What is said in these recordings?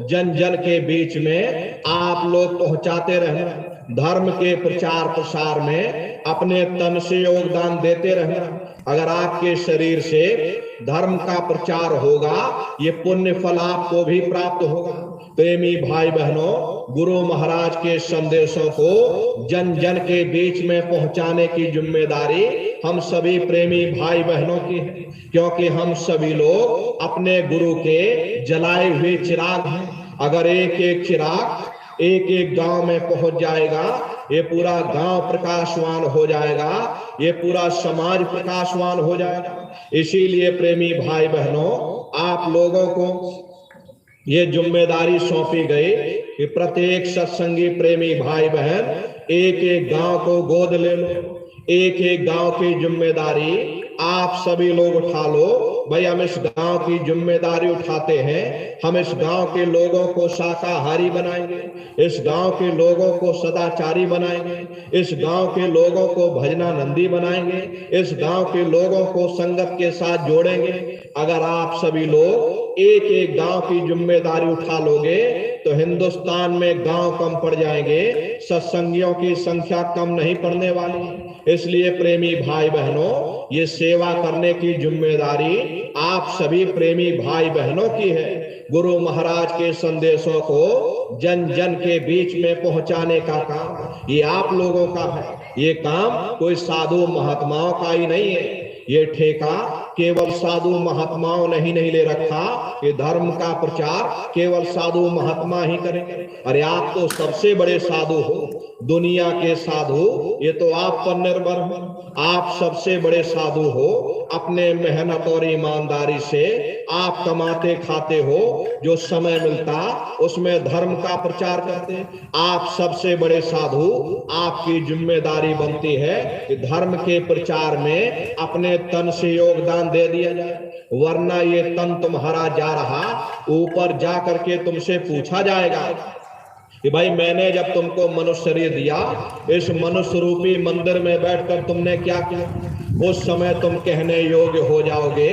जन जन के बीच में आप लोग पहुंचाते रहना। धर्म के प्रचार प्रसार में अपने तन से योगदान देते रहना। अगर आपके शरीर से धर्म का प्रचार होगा, ये पुण्य फल आपको भी प्राप्त होगा। प्रेमी भाई बहनों, गुरु महाराज के संदेशों को जन जन के बीच में पहुंचाने की जिम्मेदारी हम सभी प्रेमी भाई बहनों की है, क्योंकि हम सभी लोग अपने गुरु के जलाए हुए चिराग हैं। अगर एक एक चिराग एक एक गांव में पहुंच जाएगा, ये पूरा गांव प्रकाशवान हो जाएगा, ये पूरा समाज प्रकाशवान हो जाएगा। इसीलिए प्रेमी भाई बहनों, आप लोगों को ये जिम्मेदारी सौंपी गई कि प्रत्येक सत्संगी प्रेमी भाई बहन एक एक गांव को गोद ले लो। एक एक गांव की जिम्मेदारी आप सभी लोग उठा लो। भाई, हम इस गांव की जिम्मेदारी उठाते हैं। हम इस गांव के लोगों को शाकाहारी बनाएंगे, इस गांव के लोगों को सदाचारी बनाएंगे, इस गांव के लोगों को भजनानंदी बनाएंगे, इस गांव के लोगों को संगत के साथ जोड़ेंगे। अगर आप सभी लोग एक एक गांव की जिम्मेदारी उठा लोगे तो हिंदुस्तान में गांव कम पड़ जाएंगे, सत्संगियों की संख्या कम नहीं पड़ने वाली। इसलिए प्रेमी भाई बहनों, ये सेवा करने की जिम्मेदारी आप सभी प्रेमी भाई बहनों की है। गुरु महाराज के संदेशों को जन जन के बीच में पहुंचाने का काम ये आप लोगों का है। ये काम कोई साधु महात्माओं का ही नहीं है। ये ठेका केवल साधु महात्माओं ने ही नहीं ले रखा कि धर्म का प्रचार केवल साधु महात्मा ही करेंगे। अरे आप तो सबसे बड़े साधु हो, दुनिया के साधु, ये तो आप पर निर्भर हो। आप सबसे बड़े साधु हो। अपने मेहनत और ईमानदारी से आप कमाते खाते हो, जो समय मिलता उसमें धर्म का प्रचार करते। आप सबसे बड़े साधु, आपकी जिम्मेदारी बनती है कि धर्म के प्रचार में अपने तन से योगदान दे दिया जाए, वरना ये तन तुम्हारा जा रहा, ऊपर जा करके तुमसे पूछा जाएगा कि भाई मैंने जब तुमको मनुष्य शरीर दिया, इस मनुष्य रूपी मंदिर में बैठकर तुमने क्या किया। उस समय तुम कहने योग्य हो जाओगे,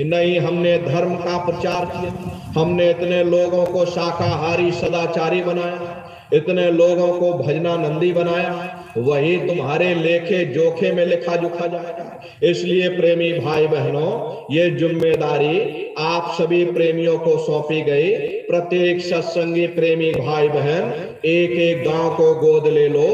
नहीं हमने धर्म का प्रचार किया, हमने इतने लोगों को शाकाहारी सदाचारी बनाया, इतने लोगों को भजनानंदी बनाया। वही तुम्हारे लेखे जोखे में लिखा जोखा जाएगा। इसलिए प्रेमी भाई बहनों, ये जिम्मेदारी आप सभी प्रेमियों को सौंपी गई। प्रत्येक सत्संगी प्रेमी भाई बहन एक एक गांव को गोद ले लो।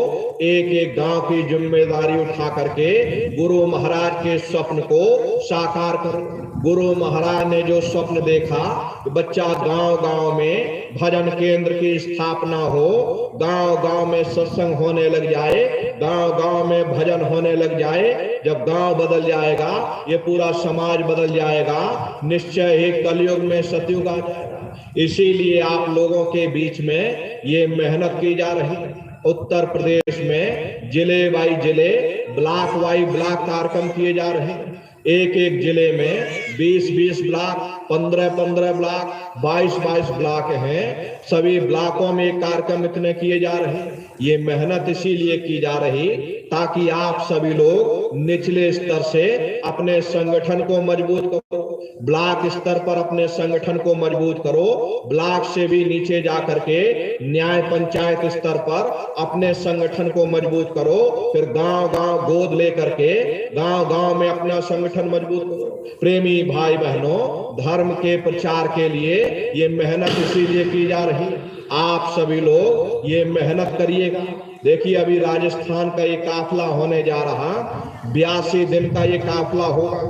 एक एक गांव की जिम्मेदारी उठा करके गुरु महाराज के स्वप्न को साकार करो। गुरु महाराज ने जो स्वप्न देखा, बच्चा गांव गांव में भजन केंद्र की स्थापना हो, गांव गांव में सत्संग होने लग जाए, गांव गांव में भजन होने लग जाए। जब गांव बदल जाएगा, ये पूरा समाज बदल जाएगा, निश्चय ही कलयुग में सतयुग आ जाएगा। इसीलिए आप लोगों के बीच में ये मेहनत की जा रही है। उत्तर प्रदेश में जिले बाई जिले, ब्लॉक वाई ब्लॉक कार्यक्रम किए जा रहे हैं। एक एक जिले में 20-20 ब्लॉक, 15-15 ब्लॉक, 22-22 ब्लॉक हैं। सभी ब्लॉकों में कार्यक्रम इतने किए जा रहे हैं। ये मेहनत इसीलिए की जा रही ताकि आप सभी लोग निचले स्तर से अपने संगठन को मजबूत करो, ब्लॉक स्तर पर अपने संगठन को मजबूत करो, ब्लॉक से भी नीचे जा करके न्याय पंचायत स्तर पर अपने संगठन को मजबूत करो, फिर गांव गांव गोद लेकर के गांव गांव में अपना संगठन मजबूत करो। प्रेमी भाई बहनों, धर्म के प्रचार के लिए ये मेहनत इसीलिए की जा रही है। आप सभी लोग ये मेहनत करिएगा। देखिए, अभी राजस्थान का ये काफिला होने जा रहा, 82 दिन का ये काफिला होगा।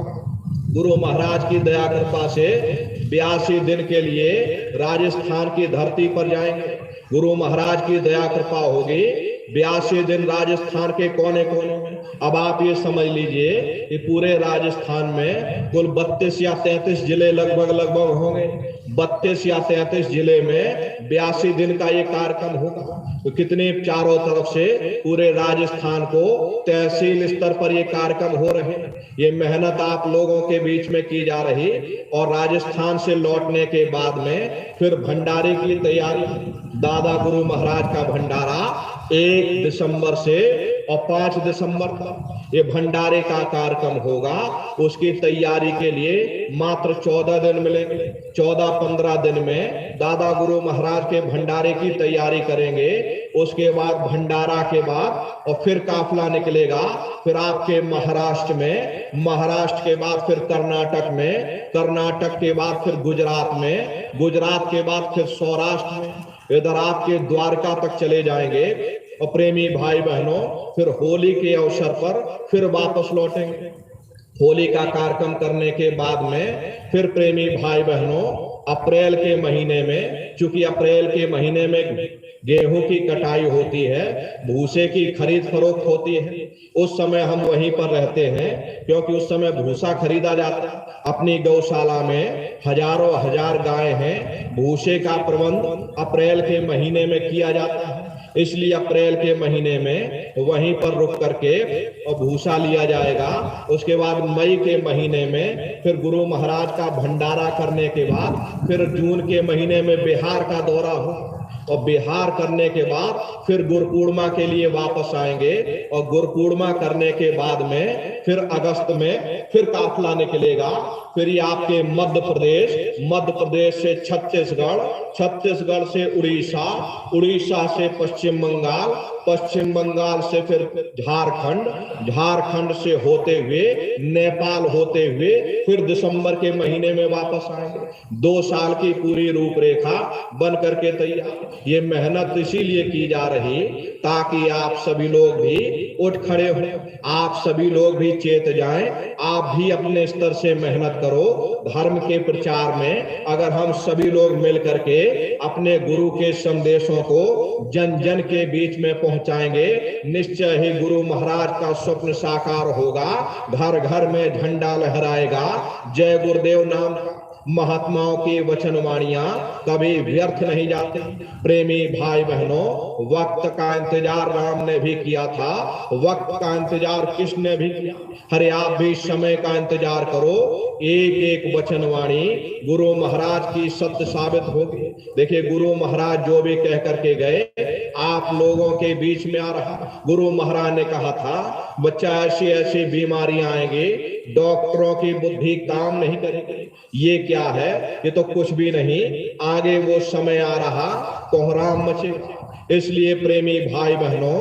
गुरु महाराज की दया कृपा से 82 दिन के लिए राजस्थान की धरती पर जाएंगे। गुरु महाराज की दया कृपा होगी, 82 दिन राजस्थान के कोने कोने में। अब आप ये समझ लीजिए कि पूरे राजस्थान में कुल 32 या 33 जिले लगभग होंगे। 32 या 33 जिले में 82 दिन का ये कार्यक्रम होगा। तो कितने चारों तरफ से पूरे राजस्थान को तहसील स्तर पर ये कार्यक्रम हो रहे हैं। ये मेहनत आप लोगों के बीच में की जा रही। और राजस्थान से लौटने के बाद में फिर भंडारे की तैयारी। दादा गुरु महाराज का भंडारा 1 दिसंबर से और 5 दिसंबर तक ये भंडारे का कार्यक्रम होगा। उसकी तैयारी के लिए मात्र 14 दिन मिलेंगे। 14-15 दिन में दादा गुरु महाराज के भंडारे की तैयारी करेंगे। उसके बाद भंडारा के बाद और फिर काफिला निकलेगा, फिर आपके महाराष्ट्र में, महाराष्ट्र के बाद फिर कर्नाटक में, कर्नाटक के बाद फिर गुजरात में, गुजरात के बाद फिर सौराष्ट्र में, इधर आपके द्वारका तक चले जाएंगे। और प्रेमी भाई बहनों, फिर होली के अवसर पर फिर वापस लौटेंगे। होली का कार्यक्रम करने के बाद में फिर प्रेमी भाई बहनों अप्रैल के महीने में, चूंकि अप्रैल के महीने में गेहूं की कटाई होती है, भूसे की खरीद फरोख्त होती है, उस समय हम वहीं पर रहते हैं, क्योंकि उस समय भूसा खरीदा जाता है। अपनी गौशाला में हजारों हजार गाय हैं, भूसे का प्रबंध अप्रैल के महीने में किया जाता है। इसलिए अप्रैल के महीने में वहीं पर रुक करके और भूसा लिया जाएगा। उसके बाद मई के महीने में फिर गुरु महाराज का भंडारा करने के बाद फिर जून के महीने में बिहार का दौरा हो, और बिहार करने के बाद फिर गुरुपूर्णिमा के लिए वापस आएंगे। और गुरुपूर्णिमा करने के बाद में फिर अगस्त में फिर काफिला निकलेगा। फिर ये आपके मध्य प्रदेश, मध्य प्रदेश से छत्तीसगढ़, छत्तीसगढ़ से उड़ीसा, उड़ीसा से पश्चिम बंगाल, पश्चिम बंगाल से फिर झारखंड, झारखंड से होते हुए नेपाल होते हुए फिर दिसंबर के महीने में वापस आएंगे। 2 साल की पूरी रूपरेखा बन करके तैयार। ये मेहनत इसीलिए की जा रही ताकि आप सभी लोग भी उठ खड़े हो, आप सभी लोग भी चेत जाएं, आप भी अपने स्तर से मेहनत करो। धर्म के प्रचार में अगर हम सभी लोग मिल करके अपने गुरु के संदेशों को जन जन के बीच में पहुंचाएंगे, निश्चय ही गुरु महाराज का स्वप्न साकार होगा, घर घर में झंडा लहराएगा। जय गुरुदेव नाम महात्माओं की वचनवाणियां कभी व्यर्थ नहीं जाती। प्रेमी भाई बहनों, वक्त का इंतजार राम ने भी किया था, वक्त का इंतजार कृष्ण ने भी किया। अरे आप भी समय का इंतजार करो, एक एक वचनवाणी गुरु महाराज की सत्य साबित होगी। देखिए, गुरु महाराज जो भी कह करके गए, आप लोगों के बीच में आ रहा। गुरु महाराज ने कहा था, बच्चा ऐसी ऐसी बीमारियां आएंगी, डॉक्टरों की बुद्धि काम नहीं करेगी। ये क्या है? ये तो कुछ भी नहीं, आगे वो समय आ रहा, कोहराम मचेगा। इसलिए प्रेमी भाई बहनों,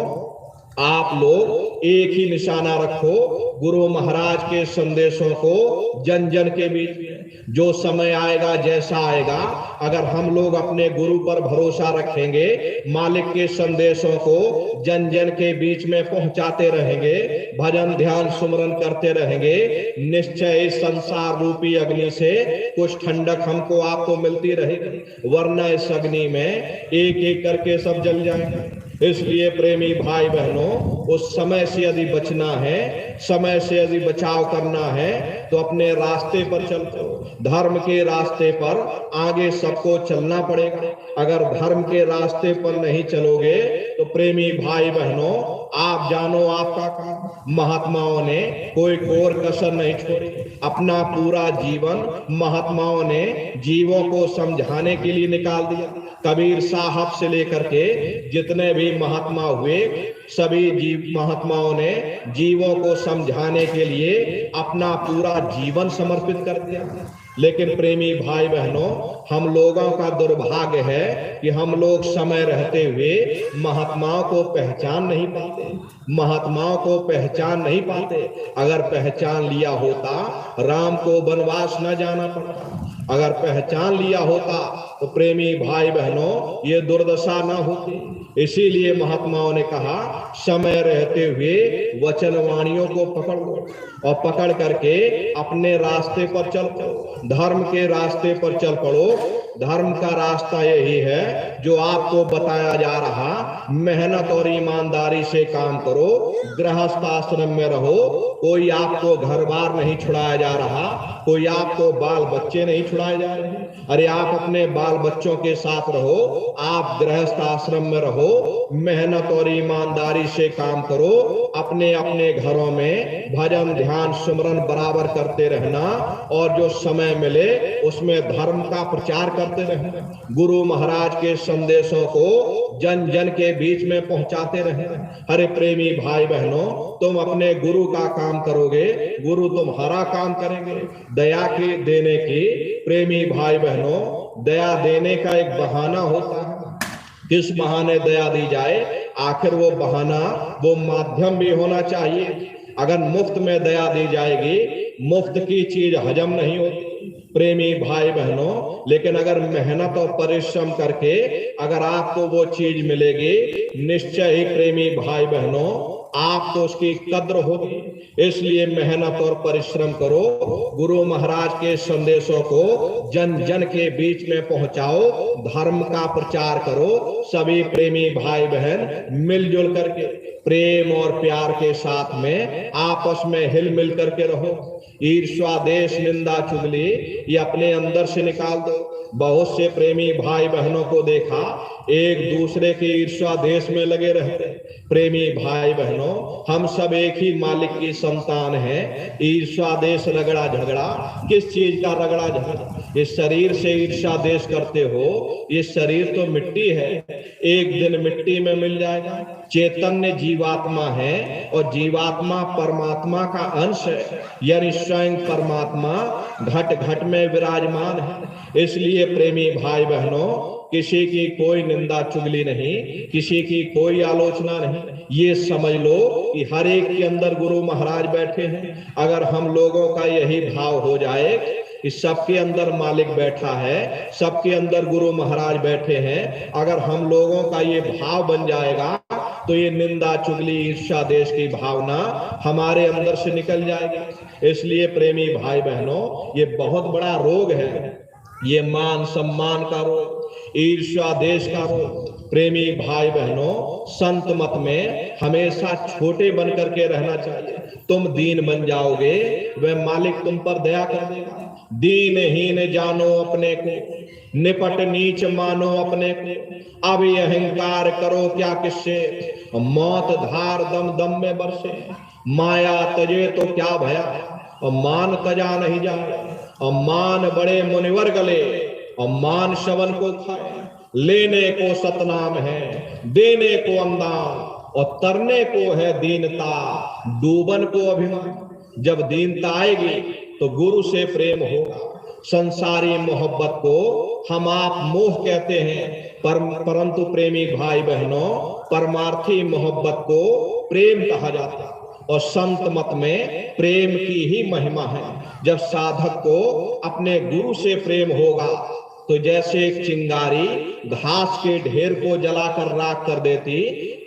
आप लोग एक ही निशाना रखो, गुरु महाराज के संदेशों को जन जन के बीच में। जो समय आएगा, जैसा आएगा, अगर हम लोग अपने गुरु पर भरोसा रखेंगे, मालिक के संदेशों को जन जन के बीच में पहुंचाते रहेंगे, भजन ध्यान सुमरन करते रहेंगे, निश्चय इस संसार रूपी अग्नि से कुछ ठंडक हमको आपको मिलती रहेगी, वरना इस अग्नि में एक एक करके सब जल जाएंगे। इसलिए प्रेमी भाई बहनों, उस समय से यदि बचना है, समय से यदि बचाव करना है, तो अपने रास्ते पर चलते हो। धर्म के रास्ते पर आगे सबको चलना पड़ेगा। अगर धर्म के रास्ते पर नहीं चलोगे तो प्रेमी भाई बहनों, आप जानो आपका काम। महात्माओं ने कोई कोर कसर नहीं छोड़ी, अपना पूरा जीवन महात्माओं ने जीवों को समझाने के लिए निकाल दिया। कबीर साहब से लेकर के जितने भी महात्मा हुए, सभी महात्माओं ने जीवों को समझाने के लिए अपना पूरा जीवन समर्पित कर दिया। लेकिन प्रेमी भाई बहनों, हम लोगों का दुर्भाग्य है कि हम लोग समय रहते हुए महात्माओं को पहचान नहीं पाते, महात्माओं को पहचान नहीं पाते। अगर पहचान लिया होता, राम को वनवास न जाना पड़ता। अगर पहचान लिया होता तो प्रेमी भाई बहनों, ये दुर्दशा न होती। इसीलिए महात्माओं ने कहा, समय रहते हुए वचनवाणियों को पकड़ लो और पकड़ करके अपने रास्ते पर चल पड़ो, धर्म के रास्ते पर चल पड़ो। धर्म का रास्ता यही है जो आपको बताया जा रहा। मेहनत और ईमानदारी से काम करो, गृहस्थ आश्रम में रहो, कोई आपको घर बार नहीं छुड़ाया जा रहा, कोई आपको बाल बच्चे नहीं छुड़ाए जा रहे। अरे आप अपने बाल बच्चों के साथ रहो, आप गृहस्थ आश्रम में रहो, मेहनत और ईमानदारी से काम करो, अपने अपने घरों में भजन ध्यान सुमरन बराबर करते रहना, और जो समय मिले उसमें धर्म का प्रचार करते रहना। गुरु महाराज के संदेशों को जन जन के बीच में पहुंचाते रहना। अरे प्रेमी भाई बहनों, तुम अपने गुरु का काम करोगे, गुरु तुम्हारा काम करेंगे। दया की देने की, प्रेमी भाई बहनों, दया देने का एक बहाना होता है। किस बहाने दया दी जाए? आखिर वो बहाना, वो माध्यम भी होना चाहिए। अगर मुफ्त में दया दी जाएगी, मुफ्त की चीज हजम नहीं होती प्रेमी भाई बहनों। लेकिन अगर मेहनत और परिश्रम करके अगर आपको वो चीज मिलेगी, निश्चय ही प्रेमी भाई बहनों आपको उसकी कद्र होगी। इसलिए मेहनत और परिश्रम करो, गुरु महाराज के संदेशों को जन जन के बीच में पहुंचाओ, धर्म का प्रचार करो। सभी प्रेमी भाई बहन मिलजुल करके प्रेम और प्यार के साथ में आपस में हिल मिल करके रहो। ईर्ष्या देश निंदा चुगली ये अपने अंदर से निकाल दो। बहुत से प्रेमी भाई बहनों को देखा एक दूसरे के ईर्ष्या देश में लगे रहते। प्रेमी भाई बहनों, हम सब एक ही मालिक की संतान हैं। ईर्ष्या देश रगड़ा झगड़ा, किस चीज का रगड़ा झगड़ा? इस शरीर से ईर्ष्या देश करते हो, ये शरीर तो मिट्टी है, एक दिन मिट्टी में मिल जाएगा। चैतन्य जीवात्मा है और जीवात्मा परमात्मा का अंश है, यानी स्वयं परमात्मा घट घट में विराजमान है। इसलिए प्रेमी भाई बहनों, किसी की कोई निंदा चुगली नहीं, किसी की कोई आलोचना नहीं। ये समझ लो कि हर एक के अंदर गुरु महाराज बैठे हैं। अगर हम लोगों का यही भाव हो जाए कि सबके अंदर मालिक बैठा है, सबके अंदर गुरु महाराज बैठे हैं, अगर हम लोगों का ये भाव बन जाएगा तो ये निंदा चुगली ईर्ष्या देश की भावना हमारे अंदर से निकल जाएगी। इसलिए प्रेमी भाई बहनों, ये बहुत बड़ा रोग है, ये मान सम्मान का रोग, ईर्ष्या देश का रोग। प्रेमी भाई बहनों, संत मत में हमेशा छोटे बन करके रहना चाहिए। तुम दीन बन जाओगे, वह मालिक तुम पर दया कर देगा। दीनहीन जानो अपने को, निपट नीच मानो अपने को। अब ये अहंकार करो क्या किससे, मौत धार दम दम में बरसे। माया तजे तो क्या भया, और मान तजा नहीं जाए। और मान बड़े मुनिवर गले, और मान शवन को खाए। लेने को सतनाम है, देने को अंदाम, और तरने को है दीनता, डूबन को अभिमान। जब दीनता आएगी तो गुरु से प्रेम होगा। संसारी मोहब्बत को हम आप मोह कहते हैं, परंतु प्रेमी भाई बहनों, परमार्थी मोहब्बत को प्रेम कहा जाता है। और संत मत में प्रेम की ही महिमा है। जब साधक को अपने गुरु से प्रेम होगा तो जैसे एक चिंगारी घास के ढेर को जलाकर राख कर देती,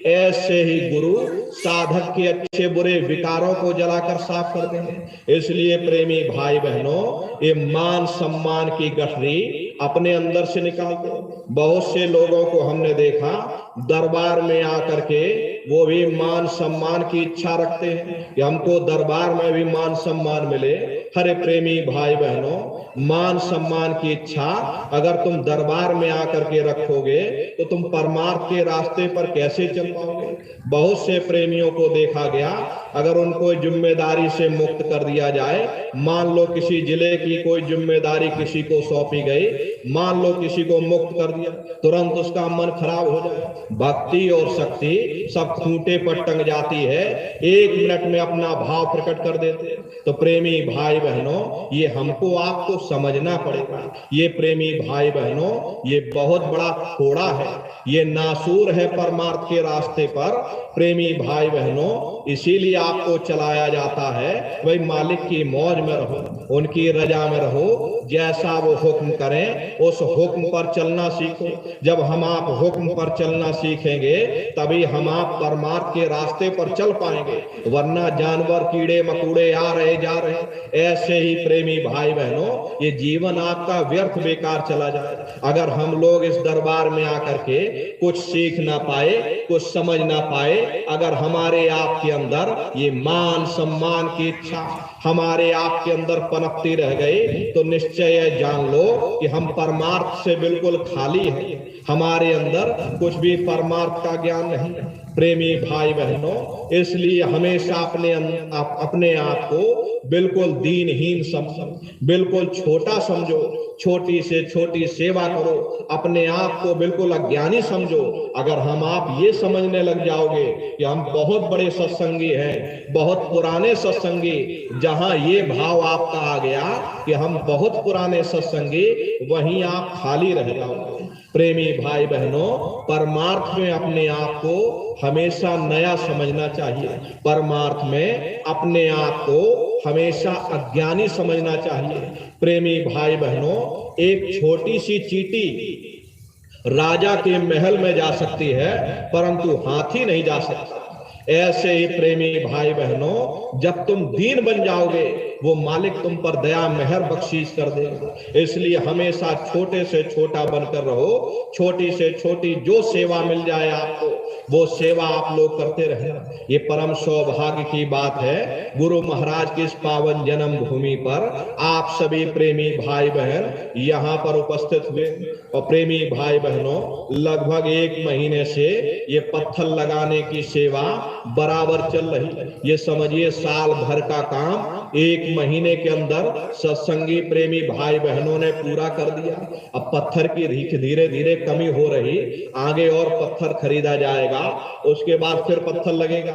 ऐसे ही गुरु साधक के अच्छे बुरे विकारों को जलाकर साफ करते हैं। इसलिए प्रेमी भाई बहनों, ये मान सम्मान की गठरी अपने अंदर से निकाल दो। बहुत से लोगों को हमने देखा दरबार में आकर के वो भी मान सम्मान की इच्छा रखते हैं कि हमको दरबार में भी मान सम्मान मिले। हरे प्रेमी भाई बहनों, मान सम्मान की इच्छा अगर तुम दरबार में आकर के रखोगे तो तुम परमार्थ के रास्ते पर कैसे चल पाओगे? बहुत से प्रेमियों को देखा गया, अगर उनको जिम्मेदारी से मुक्त कर दिया जाए, मान लो किसी जिले की कोई जिम्मेदारी किसी को सौंपी गई, मान लो किसी को मुक्त कर दिया, तुरंत उसका मन खराब हो जाए। भक्ति और शक्ति सब खूंटे पर टंग जाती है, एक मिनट में अपना भाव प्रकट कर देते। तो प्रेमी भाई बहनों, ये हमको आपको समझना पड़ेगा। ये प्रेमी भाई बहनों, ये बहुत बड़ा खोड़ा है, ये नासूर है परमार्थ के रास्ते पर। प्रेमी भाई बहनों, इसीलिए आपको चलाया जाता है, वही मालिक की मौज में रहो, उनकी रजा में रहो, जैसा वो हुक्म करें उस हुक्म पर चलना सीखो। जब हम आप हुक्म पर चलना सीखेंगे तभी हम आप परमार्थ के रास्ते पर चल पाएंगे, वरना जानवर कीड़े मकोड़े आ रहे जा रहे। ऐसे ही प्रेमी भाई बहनों, ये जीवन आपका व्यर्थ बेकार चला जाए अगर हम लोग इस दरबार में आकर के कुछ सीख ना पाए, कुछ समझ ना पाए। अगर हमारे आपके अंदर ये मान सम्मान की इच्छा हमारे आपके अंदर पनपती रह गई तो निश्चय जान लो कि हम परमार्थ से बिल्कुल खाली हैं। हमारे अंदर कुछ भी परमार्थ का ज्ञान नहीं। प्रेमी भाई बहनों, इसलिए हमेशा अपने आप को बिल्कुल दीनहीन समझो, बिल्कुल छोटा समझो, छोटी से छोटी सेवा करो, अपने आप को बिल्कुल अज्ञानी समझो। अगर हम आप ये समझने लग जाओगे कि हम बहुत बड़े सत्संगी हैं, बहुत पुराने सत्संगी, जहां ये भाव आपका आ गया कि हम बहुत पुराने सत्संगी, वहीं आप खाली रह जाओगे। प्रेमी भाई बहनों, परमार्थ में अपने आप को हमेशा नया समझना चाहिए। परमार्थ में अपने आप को हमेशा अज्ञानी समझना चाहिए। प्रेमी भाई बहनों, एक छोटी सी चींटी राजा के महल में जा सकती है परंतु हाथी नहीं जा सकता। ऐसे ही प्रेमी भाई बहनों, जब तुम दीन बन जाओगे वो मालिक तुम पर दया मेहर बख्शीश कर देगा। इसलिए हमेशा छोटे से छोटा बनकर रहो। छोटी से छोटी जो सेवा मिल जाए आपको, वो सेवा आप लोग करते रहना। ये परम सौभाग्य की बात है, गुरु महाराज की इस पावन जन्म भूमि पर आप सभी प्रेमी भाई बहन यहाँ पर उपस्थित हुए। और प्रेमी भाई बहनों, लगभग 1 महीने से ये पत्थर लगाने की सेवा बराबर चल रही। ये समझिए साल भर का काम 1 महीने के अंदर सत्संगी प्रेमी भाई बहनों ने पूरा कर दिया। अब पत्थर की धीरे धीरे कमी हो रही, आगे और पत्थर खरीदा जाएगा, उसके बाद फिर पत्थर लगेगा।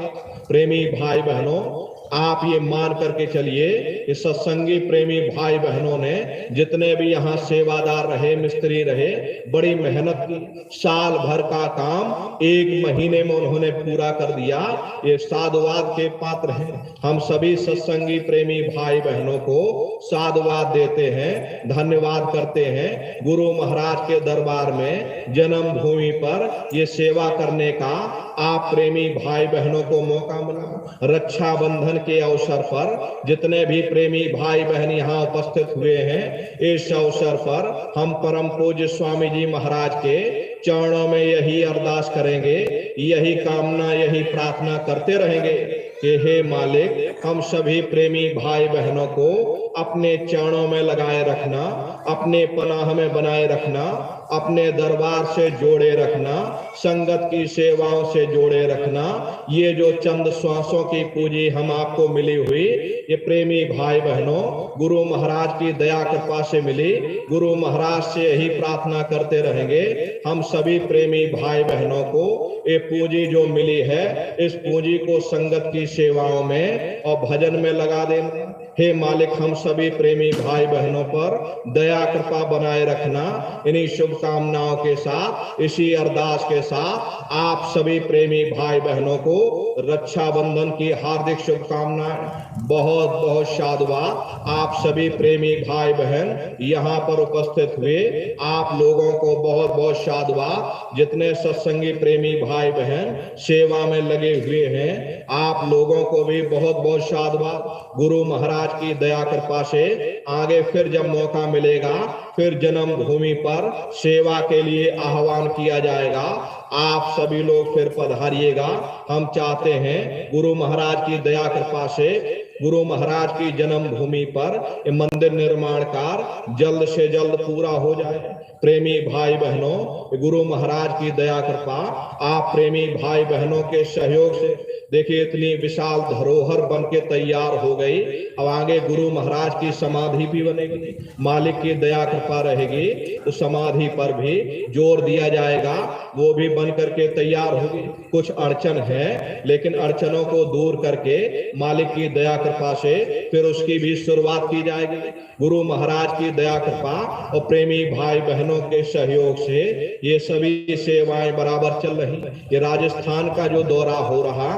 प्रेमी भाई बहनों, आप ये मान करके चलिए कि सत्संगी प्रेमी भाई बहनों ने जितने भी यहाँ सेवादार रहे, मिस्त्री रहे, बड़ी मेहनत की। साल भर का काम 1 महीने में उन्होंने पूरा कर दिया। ये साधुवाद के पात्र हैं। हम सभी सत्संगी प्रेमी भाई बहनों को साधुवाद देते हैं, धन्यवाद करते हैं। गुरु महाराज के दरबार में जन्म भूमि पर ये सेवा करने का आप प्रेमी भाई बहनों को मौका मिला। रक्षाबंधन के अवसर पर जितने भी प्रेमी भाई बहन यहाँ उपस्थित हुए हैं, इस अवसर पर हम परम पूज्य स्वामी जी महाराज के चरणों में यही अरदास करेंगे, यही कामना, यही प्रार्थना करते रहेंगे कि हे मालिक, हम सभी प्रेमी भाई बहनों को अपने चरणों में लगाए रखना, अपने पनाह में बनाए रखना, अपने दरबार से जोड़े रखना, संगत की सेवाओं से जोड़े रखना। ये जो चंद श्वासों की पूंजी हम आपको मिली हुई, ये प्रेमी भाई बहनों गुरु महाराज की दया कृपा से मिली। गुरु महाराज से यही प्रार्थना करते रहेंगे। हम सभी प्रेमी भाई बहनों को ये पूंजी जो मिली है, इस पूंजी को संगत की सेवाओं में और भजन में लगा देना। हे मालिक, हम सभी प्रेमी भाई बहनों पर दया कृपा बनाए रखना। इन्हीं शुभकामनाओं के साथ, इसी अरदास के साथ आप सभी प्रेमी भाई बहनों को रक्षाबंधन की हार्दिक शुभकामनाएं। बहुत बहुत साधुवाद। आप सभी प्रेमी भाई बहन यहाँ पर उपस्थित हुए, आप लोगों को बहुत बहुत साधुवाद। जितने सत्संगी प्रेमी भाई बहन सेवा में लगे हुए हैं, आप लोगों को भी बहुत बहुत साधुवाद। गुरु महाराज की दया कृपा से आगे फिर जब मौका मिलेगा, फिर जन्म भूमि पर सेवा के लिए आह्वान किया जाएगा। आप सभी लोग फिर पधारिएगा। हम चाहते हैं गुरु महाराज की दया कृपा से गुरु महाराज की जन्म भूमि पर ये मंदिर निर्माण कार्य जल्द से जल्द पूरा हो जाए। प्रेमी भाई बहनों, गुरु महाराज की दया कृपा, आप प्रेमी भाई बहनों के सहयोग से देखिए इतनी विशाल धरोहर बन के तैयार हो गई। अब आगे गुरु महाराज की समाधि भी बनेगी, मालिक की दया कृपा रहेगी तो समाधि पर भी जोर दिया जाएगा, वो भी बन करके तैयार होगी। कुछ अड़चन है, लेकिन अड़चनों को दूर करके मालिक की दया कृपा से फिर उसकी भी शुरुआत की जाएगी। गुरु महाराज की दया कृपा और प्रेमी भाई बहनों के सहयोग से ये सभी सेवाएं बराबर चल रही। ये राजस्थान का जो दौरा हो रहा,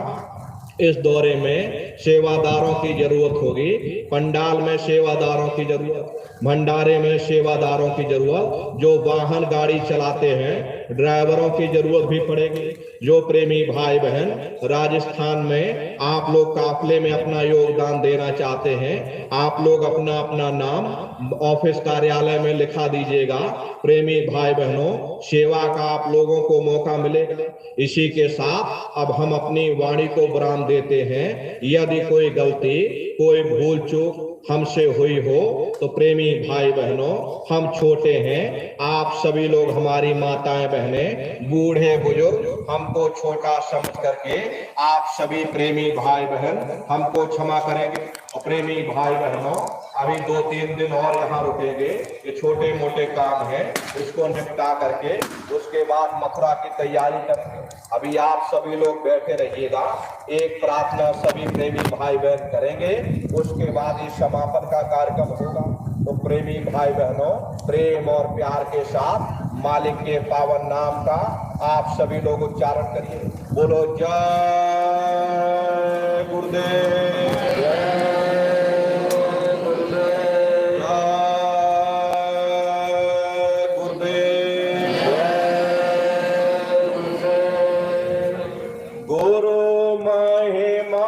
इस दौरे में सेवादारों की जरूरत होगी। पंडाल में सेवादारों की जरूरत, भंडारे में सेवादारों की जरूरत, जो वाहन गाड़ी चलाते हैं ड्राइवरों की जरूरत भी पड़ेगी। जो प्रेमी भाई बहन राजस्थान में आप लोग काफले में अपना योगदान देना चाहते हैं, आप लोग अपना अपना नाम ऑफिस कार्यालय में लिखा दीजिएगा। प्रेमी भाई बहनों, सेवा का आप लोगों को मौका मिलेगा। इसी के साथ अब हम अपनी वाणी को विराम देते हैं। यदि कोई गलती, कोई भूल चूक हमसे हुई हो तो प्रेमी भाई बहनों, हम छोटे हैं, आप सभी लोग हमारी माताएं बहनें, बूढ़े बुजुर्ग, हमको छोटा समझ करके आप सभी प्रेमी भाई बहन हमको क्षमा करेंगे। और प्रेमी भाई बहनों, अभी 2-3 दिन और यहाँ रुकेंगे, ये छोटे मोटे काम हैं, इसको निपटा करके उसके बाद मथुरा की तैयारी करेंगे। अभी आप सभी लोग बैठे रहिएगा, एक प्रार्थना सभी प्रेमी भाई बहन करेंगे, उसके बाद इस समापन का कार्यक्रम होगा। तो प्रेमी भाई बहनों, प्रेम और प्यार के साथ मालिक के पावन नाम का आप सभी लोग उच्चारण करिए। बोलो जय गुरुदेव, गुरु महिमा